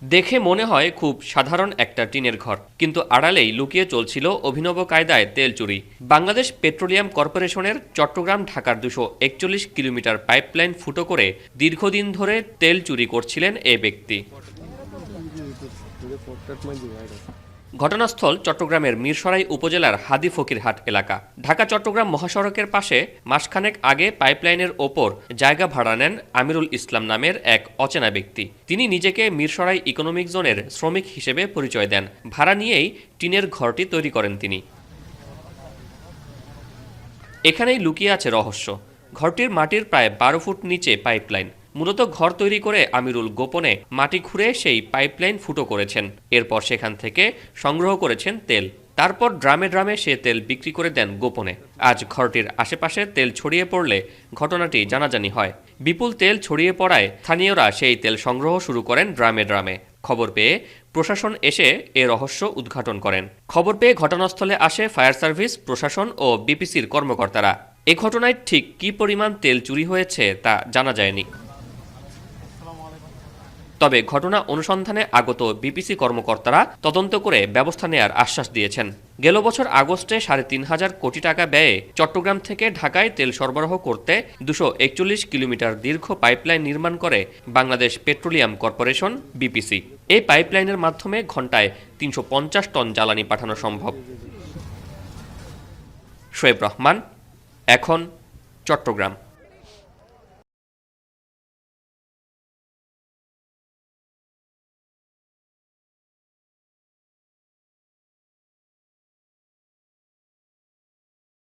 দেখে মনে হয় খুব সাধারণ একটা টিনের ঘর, কিন্তু আড়ালেই লুকিয়ে চলছিল অভিনব কায়দায় তেল চুরি। বাংলাদেশ পেট্রোলিয়াম কর্পোরেশনের চট্টগ্রাম ঢাকার 241 কিলোমিটার পাইপলাইন ফুটো করে দীর্ঘদিন ধরে তেল চুরি করছিলেন এ ব্যক্তি। ঘটনাস্থল চট্টগ্রামের মিরসরাই উপজেলার হাদি ফকিরহাট এলাকা। ঢাকা চট্টগ্রাম মহাসড়কের পাশে মাসখানেক আগে পাইপলাইনের ওপর জায়গা ভাড়া নেন আমিরুল ইসলাম নামের এক অচেনা ব্যক্তি। তিনি নিজেকে মিরসরাই ইকোনমিক জোনের শ্রমিক হিসেবে পরিচয় দেন। ভাড়া নিয়েই টিনের ঘরটি তৈরি করেন তিনি। এখানেই লুকিয়ে আছে রহস্য। ঘরটির মাটির প্রায় 12 ফুট নিচে পাইপলাইন। মূলত ঘর তৈরি করে আমিরুল গোপনে মাটি খুঁড়ে সেই পাইপলাইন ফুটো করেছেন। এরপর সেখান থেকে সংগ্রহ করেছেন তেল। তারপর ড্রামে ড্রামে সে তেল বিক্রি করে দেন গোপনে। আজ ঘরটির আশেপাশে তেল ছড়িয়ে পড়লে ঘটনাটি জানাজানি হয়। বিপুল তেল ছড়িয়ে পড়ায় স্থানীয়রা সেই তেল সংগ্রহ শুরু করেন ড্রামে ড্রামে। খবর পেয়ে প্রশাসন এসে এ রহস্য উদ্ঘাটন করেন। খবর পেয়ে ঘটনাস্থলে আসে ফায়ার সার্ভিস, প্রশাসন ও বিপিসির কর্মকর্তারা। এ ঘটনায় ঠিক কী পরিমাণ তেল চুরি হয়েছে তা জানা যায়নি। তবে ঘটনা অনুসন্ধানে আগত বিপিসি কর্মকর্তারা তদন্ত করে ব্যবস্থা নেয়ার আশ্বাস দিয়েছেন। গেল বছর আগস্টে ৩.৫ কোটি টাকা ব্যয়ে চট্টগ্রাম থেকে ঢাকায় তেল সরবরাহ করতে 241 কিলোমিটার দীর্ঘ পাইপলাইন নির্মাণ করে বাংলাদেশ পেট্রোলিয়াম কর্পোরেশন বিপিসি। এই পাইপলাইনের মাধ্যমে ঘণ্টায় ৩৫০ টন জ্বালানি পাঠানো সম্ভব। শোয়েব রহমান, এখন, চট্টগ্রাম।